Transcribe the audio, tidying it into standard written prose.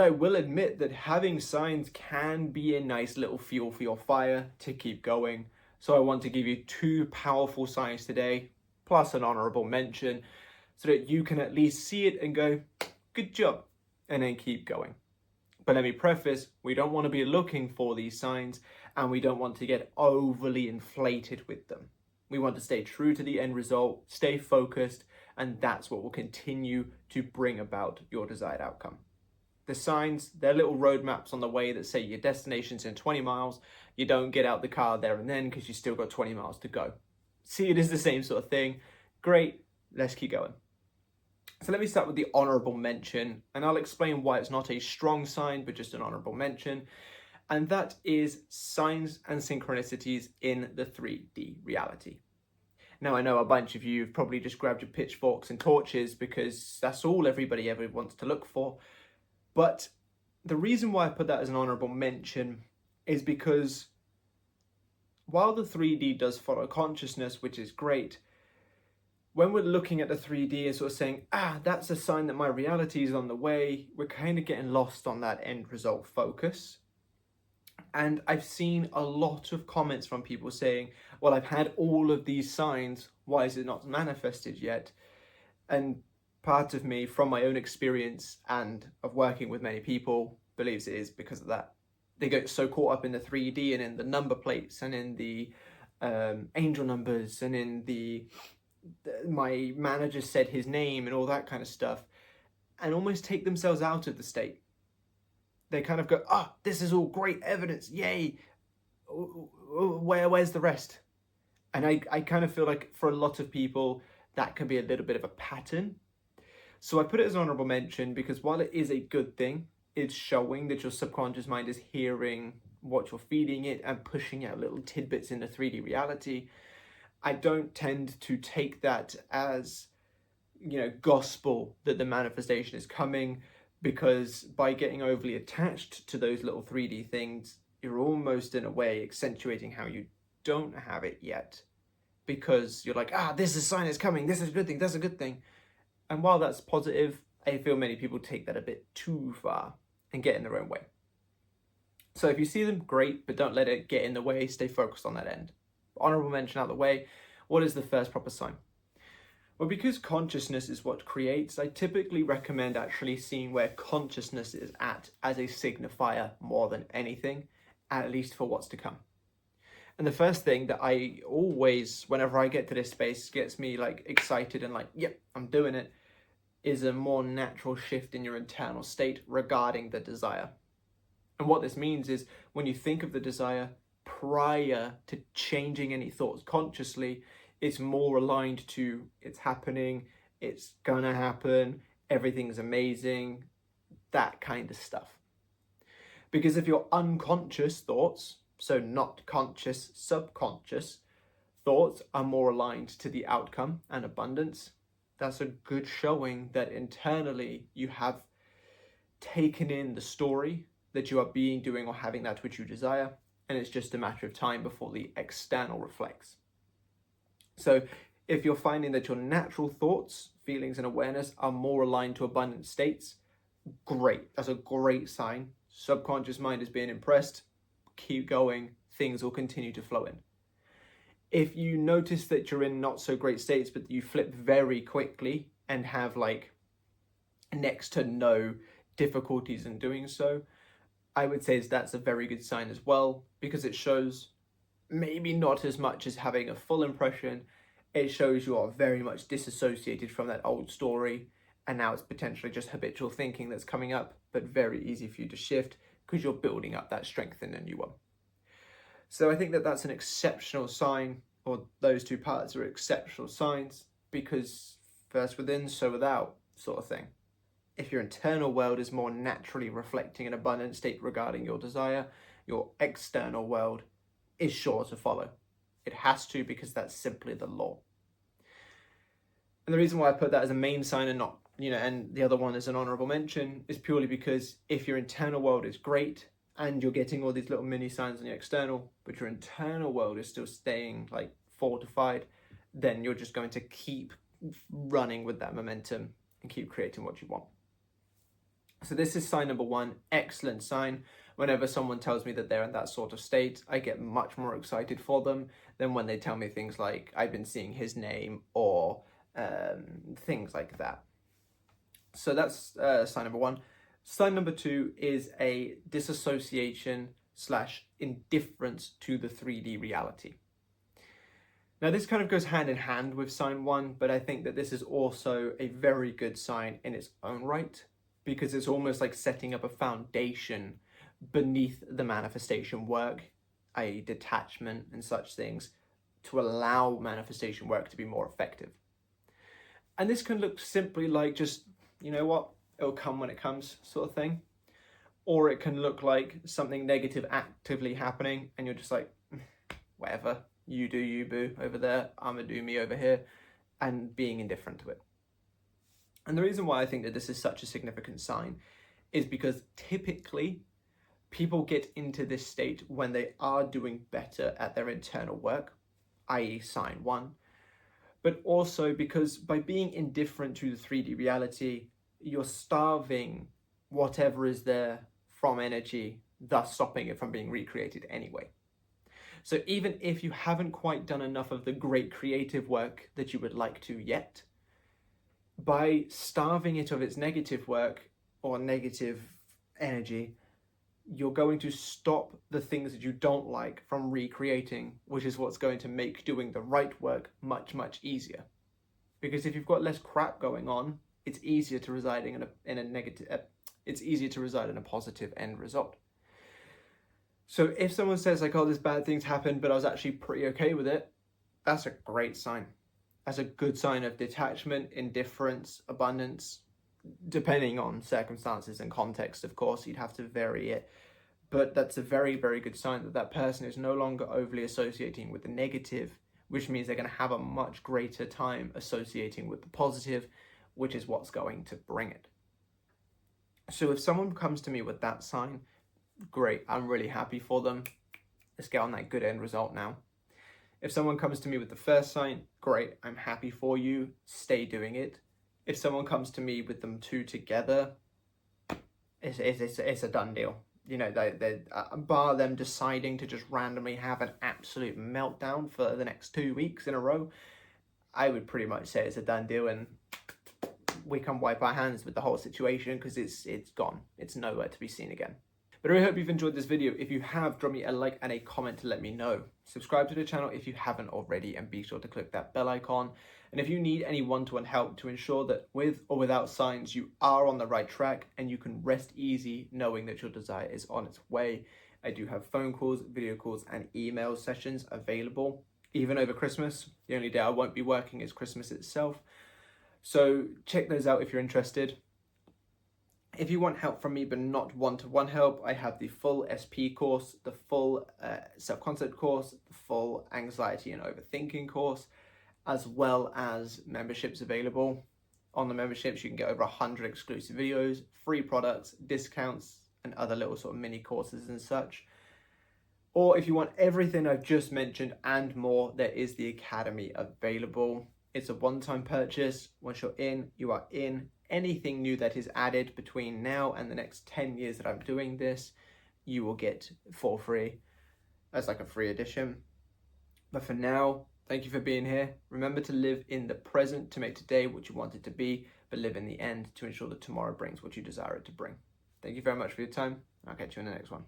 I will admit that having signs can be a nice little fuel for your fire to keep going. So I want to give you two powerful signs today, plus an honorable mention, so that you can at least see it and go, good job, and then keep going. But let me preface, we don't want to be looking for these signs, and we don't want to get overly inflated with them. We want to stay true to the end result, stay focused, and that's what will continue to bring about your desired outcome. The signs, they're little roadmaps on the way that say your destination's in 20 miles. You don't get out the car there and then because you still got 20 miles to go. See it as the same sort of thing. Great, let's keep going. So let me start with the honorable mention, and I'll explain why it's not a strong sign, but just an honorable mention. And that is signs and synchronicities in the 3D reality. Now, I know a bunch of you have probably just grabbed your pitchforks and torches because that's all everybody ever wants to look for. But the reason why I put that as an honorable mention is because while the 3D does follow consciousness, which is great, when we're looking at the 3D and sort of saying, that's a sign that my reality is on the way, we're kind of getting lost on that end result focus. And I've seen a lot of comments from people saying, well, I've had all of these signs, why is it not manifested yet? And part of me, from my own experience and of working with many people, believes it is because of that. They get so caught up in the 3D and in the number plates and in the angel numbers and in my manager said his name and all that kind of stuff, and almost take themselves out of the state. They kind of go, this is all great evidence, yay, where's the rest? And I kind of feel like for a lot of people, that can be a little bit of a pattern. So I put it as an honorable mention because while it is a good thing, it's showing that your subconscious mind is hearing what you're feeding it and pushing out little tidbits in the 3D reality. I don't tend to take that as, gospel that the manifestation is coming, because by getting overly attached to those little 3D things, you're almost in a way accentuating how you don't have it yet, because you're like, this is a sign it's coming, this is a good thing, that's a good thing. And while that's positive, I feel many people take that a bit too far and get in their own way. So if you see them, great, but don't let it get in the way, stay focused on that end. Honorable mention out of the way, what is the first proper sign? Well, because consciousness is what creates, I typically recommend actually seeing where consciousness is at as a signifier more than anything, at least for what's to come. And the first thing that I always, whenever I get to this space, gets me like excited and like, yep, I'm doing it, is a more natural shift in your internal state regarding the desire. And what this means is when you think of the desire prior to changing any thoughts consciously, it's more aligned to it's happening, it's gonna happen, everything's amazing, that kind of stuff. Because if your unconscious thoughts, so not conscious, subconscious thoughts are more aligned to the outcome and abundance, that's a good showing that internally you have taken in the story that you are being, doing, or having that which you desire, and it's just a matter of time before the external reflects. So if you're finding that your natural thoughts, feelings, and awareness are more aligned to abundant states, great. That's a great sign. Subconscious mind is being impressed. Keep going. Things will continue to flow in. If you notice that you're in not so great states, but you flip very quickly and have like next to no difficulties in doing so, I would say that's a very good sign as well, because it shows maybe not as much as having a full impression. It shows you are very much disassociated from that old story, and now it's potentially just habitual thinking that's coming up, but very easy for you to shift because you're building up that strength in a new one. So I think that that's an exceptional sign, or those two parts are exceptional signs, because first within, so without sort of thing. If your internal world is more naturally reflecting an abundant state regarding your desire, your external world is sure to follow. It has to, because that's simply the law. And the reason why I put that as a main sign and not, and the other one as an honorable mention is purely because if your internal world is great and you're getting all these little mini signs on your external, but your internal world is still staying like fortified, then you're just going to keep running with that momentum and keep creating what you want. So this is sign number one, excellent sign. Whenever someone tells me that they're in that sort of state, I get much more excited for them than when they tell me things like, I've been seeing his name, or things like that. So that's sign number one. Sign number two is a disassociation / indifference to the 3D reality. Now this kind of goes hand in hand with sign one, but I think that this is also a very good sign in its own right, because it's almost like setting up a foundation beneath the manifestation work, i.e. detachment and such things, to allow manifestation work to be more effective. And this can look simply like just, you know what, it'll come when it comes sort of thing. Or it can look like something negative actively happening and you're just like, whatever, you do you, boo, over there, I'm gonna do me over here, and being indifferent to it. And the reason why I think that this is such a significant sign is because typically people get into this state when they are doing better at their internal work, i.e. sign one, but also because by being indifferent to the 3D reality, you're starving whatever is there from energy, thus stopping it from being recreated anyway. So even if you haven't quite done enough of the great creative work that you would like to yet, by starving it of its negative work or negative energy, you're going to stop the things that you don't like from recreating, which is what's going to make doing the right work much, much easier. Because if you've got less crap going on, it's easier to reside in a negative, it's easier to reside in a positive end result. So if someone says like, oh, this bad things happened, but I was actually pretty okay with it, that's a great sign. That's a good sign of detachment, indifference, abundance, depending on circumstances and context, of course, you'd have to vary it. But that's a very, very good sign that that person is no longer overly associating with the negative, which means they're going to have a much greater time associating with the positive, which is what's going to bring it. So if someone comes to me with that sign, great, I'm really happy for them. Let's get on that good end result now. If someone comes to me with the first sign, great, I'm happy for you, stay doing it. If someone comes to me with them two together, it's a done deal. You know, they bar them deciding to just randomly have an absolute meltdown for the next 2 weeks in a row, I would pretty much say it's a done deal, and we can wipe our hands with the whole situation because it's gone. It's nowhere to be seen again. But I really hope you've enjoyed this video. If you have, drop me a like and a comment to let me know. Subscribe to the channel if you haven't already, and be sure to click that bell icon. And if you need any one-to-one help to ensure that with or without signs you are on the right track and you can rest easy knowing that your desire is on its way, I do have phone calls, video calls, and email sessions available, even over Christmas. The only day I won't be working is Christmas itself. So check those out if you're interested. If you want help from me but not one-to-one help, I have the full SP course, the full self-concept course, the full anxiety and overthinking course, as well as memberships available. On the memberships, you can get over 100 exclusive videos, free products, discounts, and other little sort of mini courses and such. Or if you want everything I've just mentioned and more, there is the Academy available. It's a one-time purchase. Once you're in, you are in. Anything new that is added between now and the next 10 years that I'm doing this, you will get for free as like a free edition. But for now, thank you for being here. Remember to live in the present to make today what you want it to be, but live in the end to ensure that tomorrow brings what you desire it to bring. Thank you very much for your time. I'll catch you in the next one.